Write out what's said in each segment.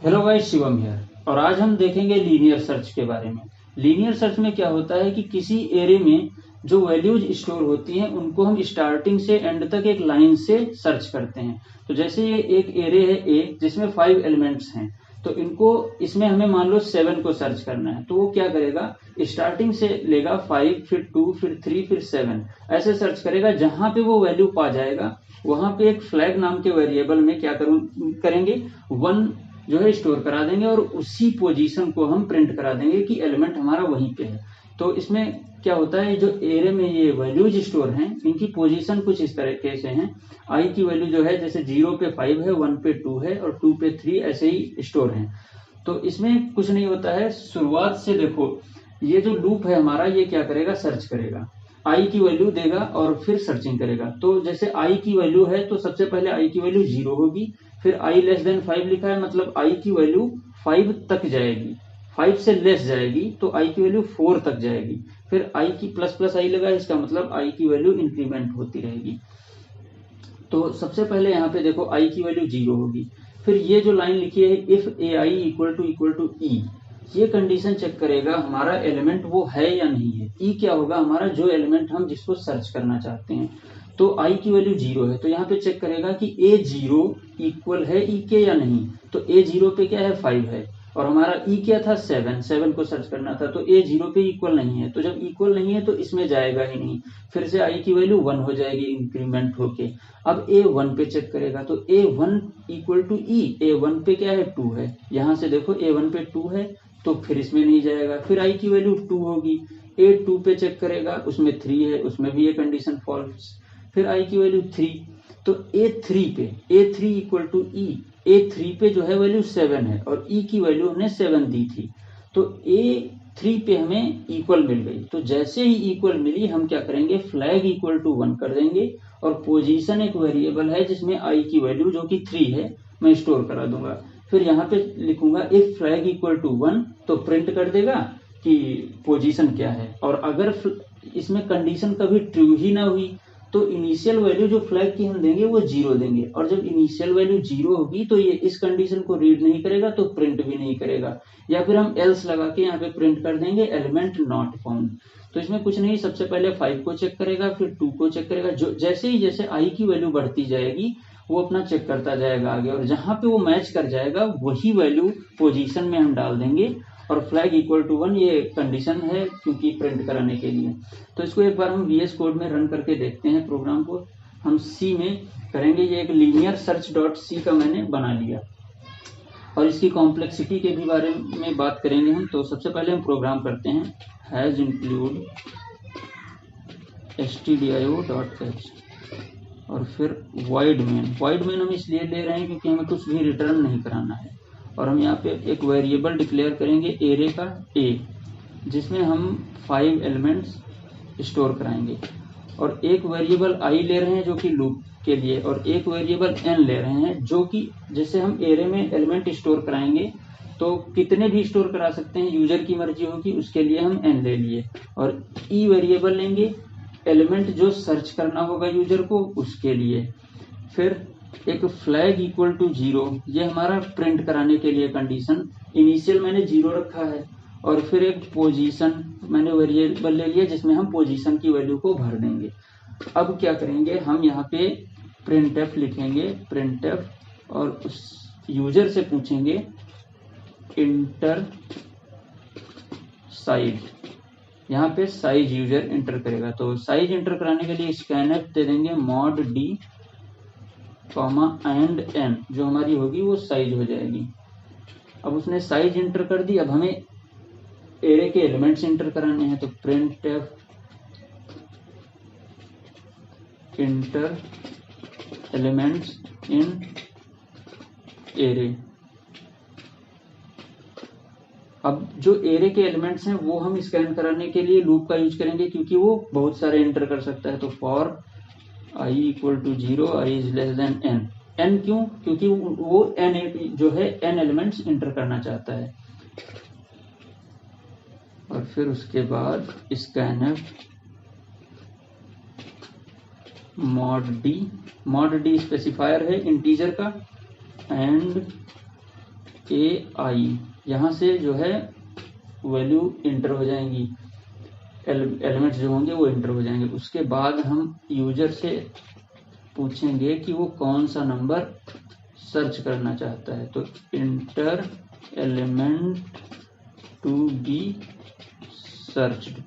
Hello guys, Shivam here. और आज हम देखेंगे लीनियर सर्च के बारे में। लीनियर सर्च में क्या होता है कि किसी एरे में जो वैल्यूज स्टोर होती हैं उनको हम स्टार्टिंग से एंड तक एक लाइन से सर्च करते हैं। तो जैसे ये एक एरे है ए जिसमें 5 एलिमेंट्स हैं, तो इनको इसमें हमें मान लो 7 को सर्च करना है। तो वो क्या करेगा, स्टार्टिंग से लेगा 5, फिर 2, फिर 3, फिर 7, ऐसे सर्च करेगा। जहां पे वो वैल्यू पा जाएगा वहां पे एक फ्लैग नाम के वेरिएबल में क्या करेंगे, 1 जो है स्टोर करा देंगे और उसी पोजीशन को हम प्रिंट करा देंगे कि एलिमेंट हमारा वहीं पे है। तो इसमें क्या होता है, जो एरे में ये वैल्यूज स्टोर हैं इनकी पोजीशन कुछ इस तरीके से हैं। आई की वैल्यू जो है जैसे 0 पे 5 है, 1 पे 2 है और 2 पे 3 ऐसे ही स्टोर हैं। तो इसमें कुछ नहीं होता है, शुरुआत से देखो ये जो लूप है हमारा ये क्या करेगा, सर्च करेगा, आई की वैल्यू देगा और फिर सर्चिंग करेगा। तो जैसे आई की वैल्यू है तो सबसे पहले आई की वैल्यू 0 होगी, फिर आई लेस देन 5 लिखा है मतलब आई की वैल्यू 5 तक जाएगी, 5 से लेस जाएगी तो आई की वैल्यू 4 तक जाएगी, फिर आई की प्लस प्लस आई लगा है, इसका मतलब आई की वैल्यू इंक्रीमेंट होती रहेगी। तो सबसे पहले यहाँ पे देखो आई की वैल्यू 0 होगी, फिर ये जो लाइन लिखी है if A I equal to E, ये कंडीशन चेक करेगा हमारा एलिमेंट वो है या नहीं है। ई क्या होगा, हमारा जो एलिमेंट हम जिसको सर्च करना चाहते हैं। तो आई की वैल्यू 0 है तो यहाँ पे चेक करेगा कि ए 0 इक्वल है ई के या नहीं। तो ए 0 पे क्या है, 5 है और हमारा ई क्या था, 7 को सर्च करना था। तो ए 0 पे इक्वल नहीं है, तो जब इक्वल नहीं है तो इसमें जाएगा ही नहीं, फिर से आई की वैल्यू 1 हो जाएगी इंक्रीमेंट होके। अब ए 1 पे चेक करेगा तो ए 1 इक्वल टू ई, ए 1 पे क्या है, 2 है। यहां से देखो ए 1 पे 2 है तो फिर इसमें नहीं जाएगा, फिर आई की वैल्यू 2 होगी, ए 2 पे चेक करेगा उसमें 3 है, उसमें भी ये कंडीशन फॉल्स, फिर आई की वैल्यू 3। तो ए 3 पे, ए 3 इक्वल टू ई, ए 3 पे जो है वैल्यू 7 है और ई की वैल्यू हमने 7 दी थी। तो ए 3 पे हमें इक्वल मिल गई। तो जैसे ही इक्वल मिली हम क्या करेंगे, फ्लैग इक्वल टू 1 कर देंगे और पोजीशन एक वेरिएबल है जिसमें आई की वैल्यू जो कि 3 है मैं स्टोर करा दूंगा। फिर यहाँ पे लिखूंगा इफ फ्लैग इक्वल टू 1, तो प्रिंट कर देगा कि पोजीशन क्या है। और अगर इसमें कंडीशन कभी ट्रू ही ना हुई तो इनिशियल वैल्यू जो फ्लैग की हम देंगे वो 0 देंगे, और जब इनिशियल वैल्यू 0 होगी तो ये इस कंडीशन को रीड नहीं करेगा तो प्रिंट भी नहीं करेगा। या फिर हम एल्स लगा के यहाँ पे प्रिंट कर देंगे एलिमेंट नॉट फाउंड। तो इसमें कुछ नहीं, सबसे पहले 5 को चेक करेगा, फिर 2 को चेक करेगा, जो जैसे आई की वैल्यू बढ़ती जाएगी वो अपना चेक करता जाएगा आगे, और जहां पे वो मैच कर जाएगा वही वैल्यू पोजीशन में हम डाल देंगे। और फ्लैग इक्वल टू 1 ये कंडीशन है क्योंकि प्रिंट कराने के लिए। तो इसको एक बार हम VS कोड में रन करके देखते हैं। प्रोग्राम को हम C में करेंगे, ये एक लीनियर सर्च डॉट सी का मैंने बना लिया और इसकी कॉम्प्लेक्सिटी के भी बारे में बात करेंगे हम। तो सबसे पहले हम प्रोग्राम करते हैं हैज इंक्लूड stdio.h और फिर वाइड मेन हम इसलिए ले रहे हैं क्योंकि हमें कुछ भी रिटर्न नहीं कराना है। और हम यहाँ पे एक वेरिएबल डिक्लेयर करेंगे एरे का a, जिसमें हम 5 एलिमेंट्स स्टोर कराएंगे। और एक वेरिएबल i ले रहे हैं जो कि लूप के लिए, और एक वेरिएबल n ले रहे हैं जो कि जैसे हम एरे में एलिमेंट स्टोर कराएंगे तो कितने भी स्टोर करा सकते हैं, यूजर की मर्जी होगी, उसके लिए हम n ले लिए। और e वेरिएबल लेंगे एलिमेंट जो सर्च करना होगा यूजर को उसके लिए। फिर एक फ्लैग इक्वल टू 0, ये हमारा प्रिंट कराने के लिए कंडीशन, इनिशियल मैंने 0 रखा है। और फिर एक पोजीशन मैंने वेरिएबल ले लिया जिसमें हम पोजीशन की वैल्यू को भर देंगे। अब क्या करेंगे, हम यहाँ पे printf लिखेंगे, printf, और उस यूजर से पूछेंगे इंटर साइज, यहाँ पे साइज यूजर इंटर करेगा। तो साइज इंटर कराने के लिए स्कैनफ दे देंगे mod d एंड n, जो हमारी होगी वो साइज हो जाएगी। अब उसने साइज इंटर कर दी, अब हमें एरे के एलिमेंट्स इंटर कराने हैं। तो printf inter elements in array. अब जो एरे के एलिमेंट्स हैं वो हम स्कैन कराने के लिए लूप का यूज करेंगे क्योंकि वो बहुत सारे इंटर कर सकता है। तो for i equal to 0, i is less than n। n क्यों, क्योंकि वो n जो है n एलिमेंट्स इंटर करना चाहता है। और फिर उसके बाद स्कैनफ mod d स्पेसिफायर है इंटीजर का, एंड AI, यहाँ से जो है वैल्यू इंटर हो जाएंगी, एलिमेंट्स जो होंगे वो इंटर हो जाएंगे। उसके बाद हम यूजर से पूछेंगे कि वो कौन सा नंबर सर्च करना चाहता है, तो enter element to be searched,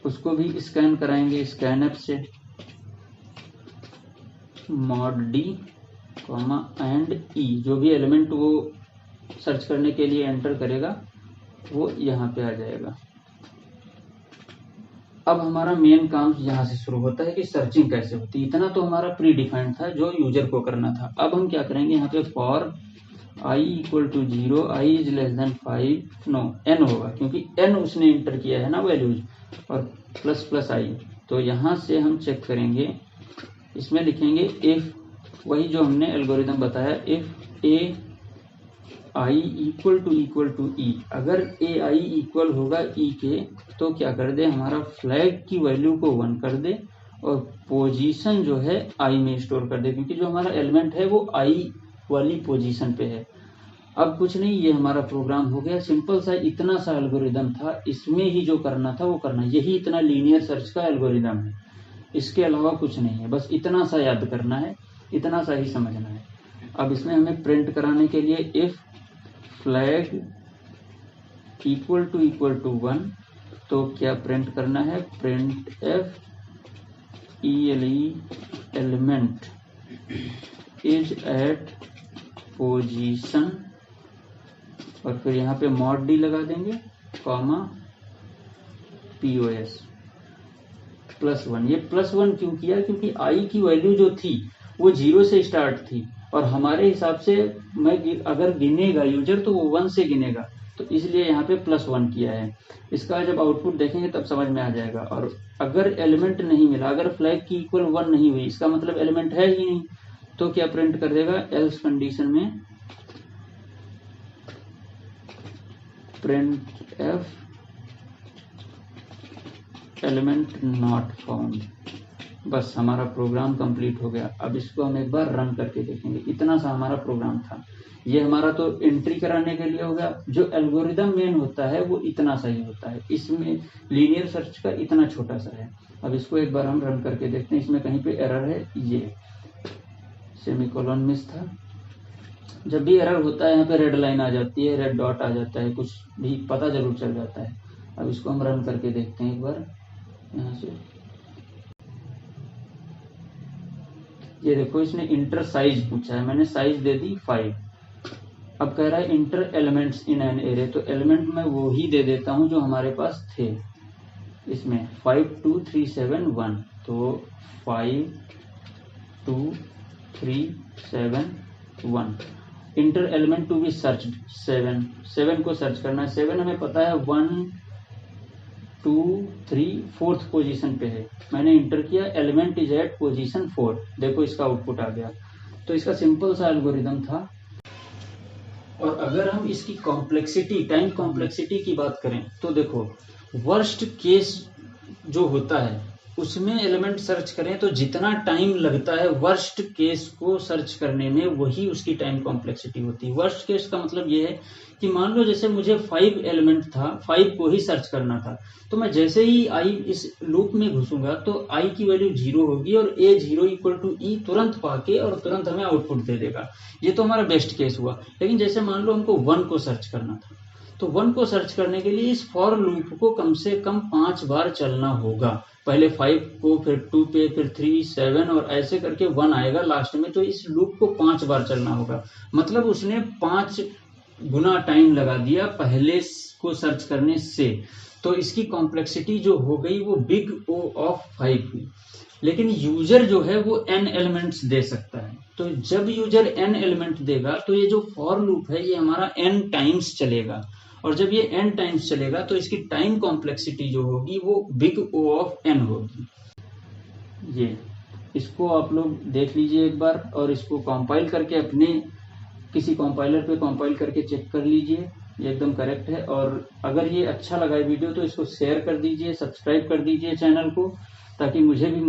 उसको भी स्कैन कराएंगे स्कैनर से, mod d एंड e, जो भी एलिमेंट वो सर्च करने के लिए एंटर करेगा वो यहाँ पे आ जाएगा। अब हमारा मेन काम यहाँ से शुरू होता है कि सर्चिंग कैसे होती है। इतना तो हमारा प्री डिफाइंड था जो यूजर को करना था। अब हम क्या करेंगे, यहाँ पे for i equal to 0, i is less than 5, no n होगा क्योंकि n उसने इंटर किया है ना वैल्यूज, और प्लस प्लस i, तो यहाँ से हम चेक करेंगे, इसमें लिखेंगे इफ, वही जो हमने एल्गोरिदम बताया, if ai equal to e, अगर ai इक्वल होगा e के तो क्या कर दे, हमारा फ्लैग की वैल्यू को 1 कर दे और पोजीशन जो है i में स्टोर कर दे, क्योंकि जो हमारा एलिमेंट है वो i वाली पोजीशन पे है। अब कुछ नहीं, ये हमारा प्रोग्राम हो गया, सिंपल सा इतना सा एल्गोरिदम था, इसमें ही जो करना था वो करना, यही इतना लीनियर सर्च का एल्गोरिदम है, इसके अलावा कुछ नहीं है, बस इतना सा याद करना है, इतना सा ही समझना है। अब इसमें हमें प्रिंट कराने के लिए इफ फ्लैग इक्वल टू 1, तो क्या प्रिंट करना है, print F element is at position, और फिर यहाँ पे mod d लगा देंगे, कॉमा POS +1। ये +1 क्यों किया, क्योंकि i की वैल्यू जो थी वो 0 से स्टार्ट थी, और हमारे हिसाब से मैं अगर गिनेगा यूजर तो वो 1 से गिनेगा, तो इसलिए यहाँ पे +1 किया है। इसका जब आउटपुट देखेंगे तब समझ में आ जाएगा। और अगर एलिमेंट नहीं मिला, अगर फ्लैग की इक्वल 1 नहीं हुई, इसका मतलब एलिमेंट है ही नहीं, तो क्या प्रिंट कर देगा, एल्स कंडीशन में print F element not found. बस हमारा प्रोग्राम कंप्लीट हो गया। अब इसको हम एक बार रन करके देखेंगे। इतना सा हमारा प्रोग्राम था। ये हमारा तो एंट्री कराने के लिए हो गया। जो एल्गोरिदम मेन होता है वो इतना सा ही होता है, इसमें लीनियर सर्च का इतना छोटा सा है। अब इसको एक बार हम रन करके देखते हैं। इसमें कहीं पे एरर है, ये सेमीकोलन मिस था। जब भी एरर होता है यहाँ पे रेड लाइन आ जाती है, रेड डॉट आ जाता है, कुछ भी पता जरूर चल जाता है। अब इसको हम रन करके देखते हैं एक बार यहाँ से। ये देखो, इसने इंटर साइज पूछा है, मैंने साइज दे दी 5। अब कह रहा है inter elements in an array, तो एलिमेंट मैं वो ही दे देता हूं जो हमारे पास थे इसमें, 5 2 3 7 1। तो 5 2 3 7 1। Enter element to be search 7 को सर्च करना है। 7 हमें पता है 1 2 3 4th पोजीशन पे है। मैंने इंटर किया, एलिमेंट इज एट पोजीशन 4। देखो इसका आउटपुट आ गया। तो इसका सिंपल सा एल्गोरिदम था। और अगर हम इसकी कॉम्प्लेक्सिटी, टाइम कॉम्प्लेक्सिटी की बात करें तो देखो, वर्स्ट केस जो होता है उसमें एलिमेंट सर्च करें तो जितना टाइम लगता है वर्स्ट केस को सर्च करने में, वही उसकी टाइम कॉम्प्लेक्सिटी होती है। वर्स्ट केस का मतलब ये है कि मान लो जैसे मुझे 5 एलिमेंट था, 5 को ही सर्च करना था, तो मैं जैसे ही आई इस लूप में घुसूंगा तो आई की वैल्यू 0 होगी और ए 0 इक्वल टू ई तुरंत पाके और तुरंत हमें आउटपुट दे देगा। ये तो हमारा बेस्ट केस हुआ। लेकिन जैसे मान लो हमको 1 को सर्च करना था, तो 1 को सर्च करने के लिए इस फॉर लूप को कम से कम 5 बार चलना होगा। पहले 5 को, फिर 2 पे, फिर 3 7 और ऐसे करके 1 आएगा लास्ट में। तो इस लूप को 5 बार चलना होगा, मतलब उसने 5 गुना टाइम लगा दिया पहले को सर्च करने से। तो इसकी कॉम्प्लेक्सिटी जो हो गई वो बिग O ऑफ 5 हुई। लेकिन यूजर जो है वो n एलिमेंट्स दे सकता है। तो जब यूजर n एलिमेंट देगा तो ये जो फॉर लूप है ये हमारा n टाइम्स चलेगा, और जब ये n टाइम्स चलेगा तो इसकी टाइम कॉम्प्लेक्सिटी जो होगी वो बिग O ऑफ n होगी। ये इसको आप लोग देख लीजिए एक बार, और इसको कंपाइल करके अपने किसी कंपाइलर पे कंपाइल करके चेक कर लीजिए, ये एकदम करेक्ट है। और अगर ये अच्छा लगा वीडियो तो इसको शेयर कर दीजिए, सब्सक्राइब कर दीजिए चैनल को, ताकि मुझे भी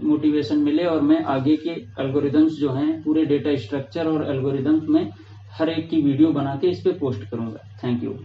मोटिवेशन मिले और मैं आगे के एल्गोरिदम्स जो हैं, पूरे डेटा स्ट्रक्चर और एल्गोरिदम्स में हर एक की वीडियो बना के इस पे पोस्ट करूंगा। Thank you.